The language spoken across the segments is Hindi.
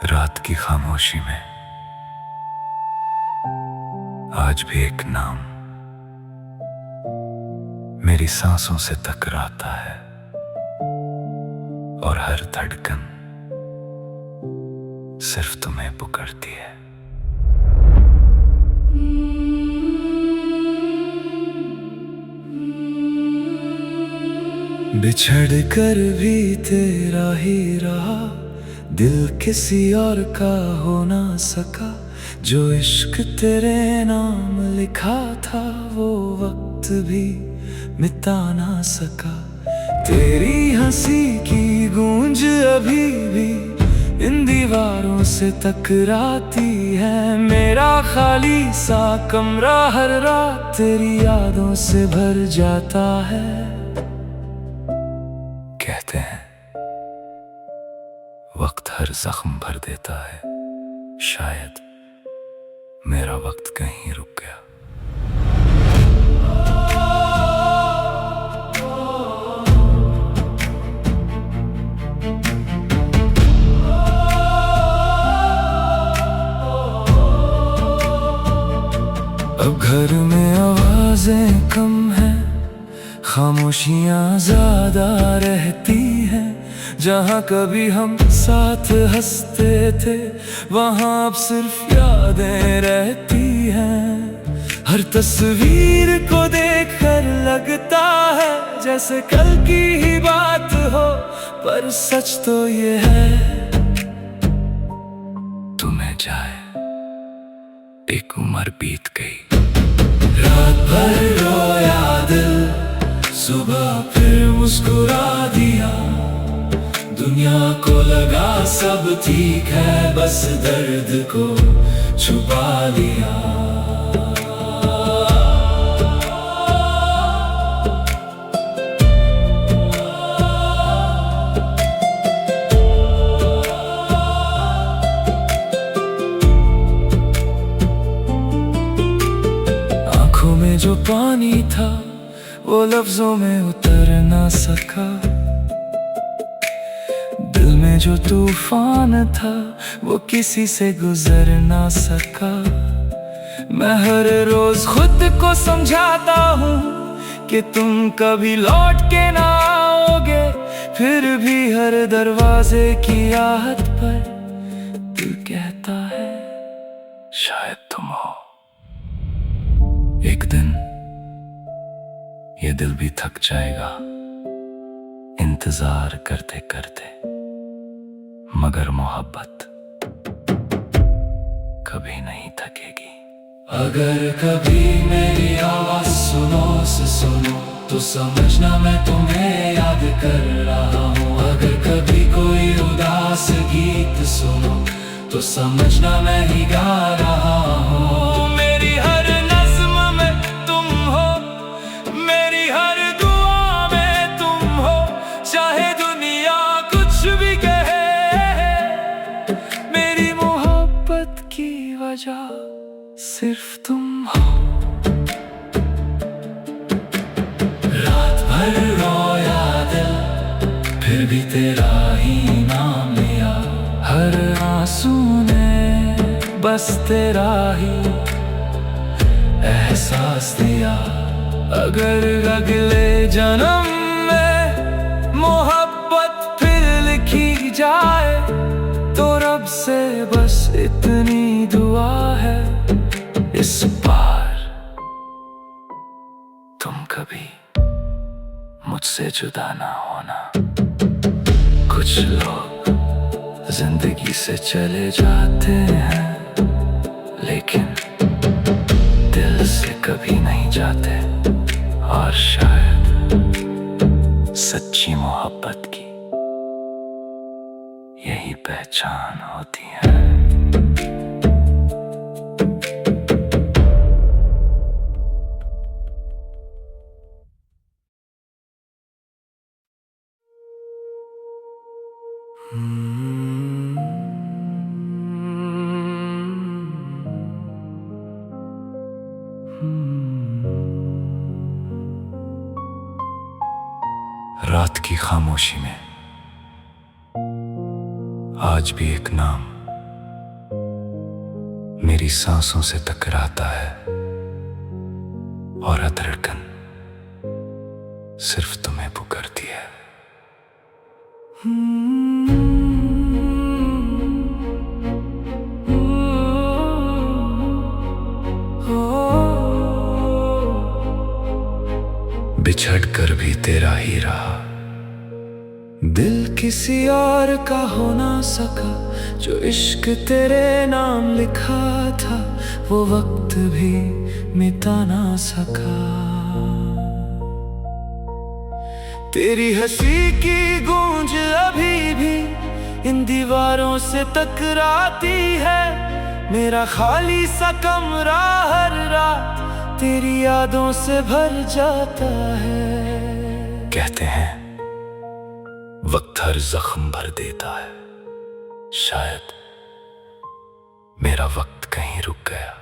रात की खामोशी में आज भी एक नाम मेरी सांसों से टकराता है और हर धड़कन सिर्फ तुम्हें पुकारती है। बिछड़ कर भी तेरा ही रहा, दिल किसी और का हो ना सका। जो इश्क तेरे नाम लिखा था वो वक्त भी मिटा ना सका। तेरी हंसी की गूंज अभी भी इन दीवारों से टकराती है। मेरा खाली सा कमरा हर रात तेरी यादों से भर जाता है। कहते हैं वक्त हर जख्म भर देता है, शायद मेरा वक्त कहीं रुक गया। अब घर में आवाजें कम हैं, खामोशियां ज्यादा रहती हैं। जहाँ कभी हम साथ हंसते थे वहाँ अब सिर्फ यादें रहती हैं। हर तस्वीर को देखकर लगता है जैसे कल की ही बात हो, पर सच तो ये है तुम्हें जाए एक उम्र बीत गई। रात भर रोया दिल, सुबह फिर मुस्कुरा दिया। दुनिया को लगा सब ठीक है, बस दर्द को छुपा लिया। आंखों में जो पानी था वो लफ्जों में उतर ना सका। दिल में जो तूफान था वो किसी से गुजर ना सका। मैं हर रोज खुद को समझाता हूँ कि तुम कभी लौट के ना आओगे, फिर भी हर दरवाजे की आहट पर दिल कहता है शायद तुम हो। एक दिन ये दिल भी थक जाएगा इंतजार करते करते, मगर मोहब्बत कभी नहीं थकेगी। अगर कभी मेरी आवाज सुनो से सुनो तो समझना मैं तुम्हें याद कर रहा हूँ। अगर कभी कोई उदास गीत सुनो तो समझना मैं ही गा रहा हूँ। मेरी हर नज़्म में तुम हो, मेरी हर दुआ में तुम हो। चाहे दुनिया कुछ भी कहे, मेरी मोहब्बत की वजह सिर्फ तुम हो। रात भर रोया दिल, फिर भी तेरा ही नाम लिया। हर आंसू ने बस तेरा ही एहसास दिया। अगर अगले जन्म में मोहब्बत फिर लिखी जाए तो रब से बस इतनी दुआ है, इस बार तुम कभी मुझसे जुदा ना होना। कुछ लोग जिंदगी से चले जाते हैं लेकिन दिल से कभी नहीं जाते, और शायद सच्ची मोहब्बत की यही पहचान होती है। रात की खामोशी में आज भी एक नाम मेरी सांसों से टकराता है और हर धड़कन सिर्फ तुम्हें पुकारती है। बिछड़ कर भी तेरा ही रहा, दिल किसी और का हो ना सका। जो इश्क तेरे नाम लिखा था वो वक्त भी मिटा ना सका। तेरी हंसी की गूंज अभी भी इन दीवारों से टकराती है। मेरा खाली सा कमरा हर रात तेरी यादों से भर जाता है। कहते हैं वक्त हर जख्म भर देता है, शायद मेरा वक्त कहीं रुक गया।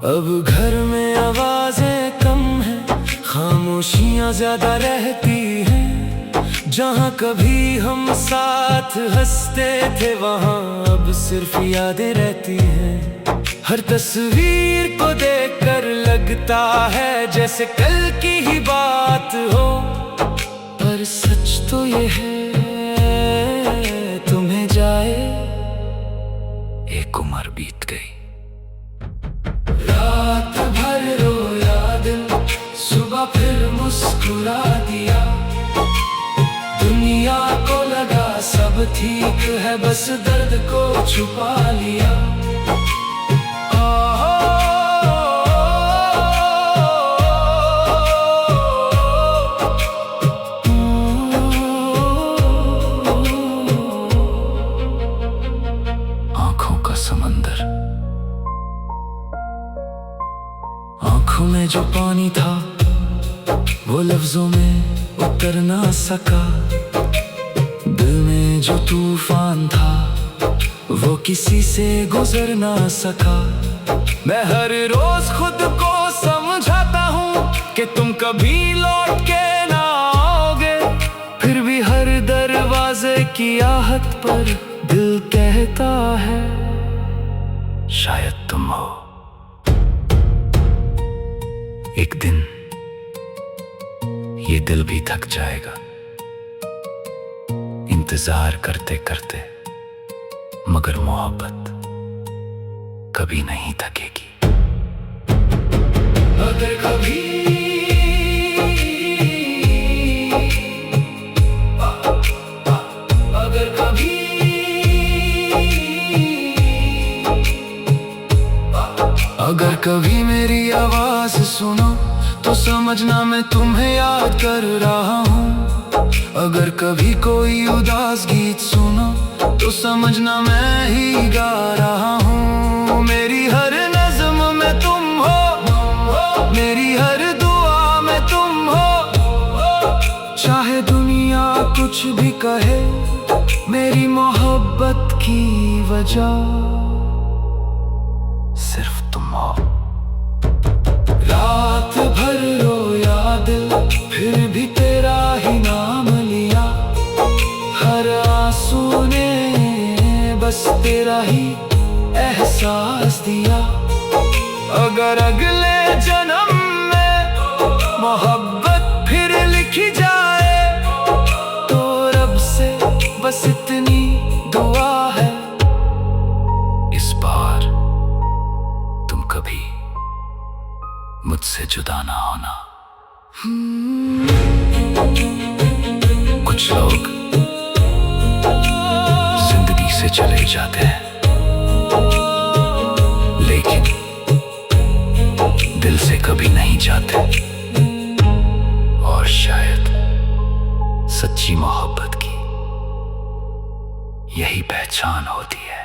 अब घर में आवाजें कम हैं, खामोशियां ज्यादा रहती हैं। जहाँ कभी हम साथ हंसते थे वहाँ अब सिर्फ यादें रहती हैं। हर तस्वीर को देखकर लगता है जैसे कल की ही बात हो, पर सच तो ये है तुम्हें जाए एक उम्र बीत गई। रात भर रोया दिल, सुबह फिर मुस्कुरा दिया। दुनिया को लगा सब ठीक है, बस दर्द को छुपा लिया। आंखों का समंदर, आंखों में जो पानी था वो लफ्जों में उतर ना सका। दिल में जो तूफान था वो किसी से गुजर ना सका। मैं हर रोज खुद को समझाता हूँ कि तुम कभी लौट के ना आओगे, फिर भी हर दरवाजे की आहट पर दिल कहता है शायद तुम हो। एक दिन ये दिल भी थक जाएगा इंतजार करते करते, मगर मोहब्बत कभी नहीं थकेगी। अगर कभी अगर कभी मेरी आवाज सुनो तो समझना मैं तुम्हें याद कर रहा हूँ। अगर कभी कोई उदास गीत सुनो तो समझना मैं ही गा रहा हूँ। मेरी हर नज़्म में तुम हो, मेरी हर दुआ में तुम हो। चाहे दुनिया कुछ भी कहे, मेरी मोहब्बत की वजह सिर्फ तुम हो। रात भर रोया दिल, फिर भी तेरा ही नाम लिया। हर आंसू ने बस तेरा ही एहसास दिया। अगर अगले जन्म में मोहब्बत फिर लिखी जाए तो रब से बस इतनी दुआ है, इस बार तुम कभी मुझसे जुदा ना होना। कुछ लोग जिंदगी से चले जाते हैं, लेकिन दिल से कभी नहीं जाते। और शायद सच्ची मोहब्बत की यही पहचान होती है।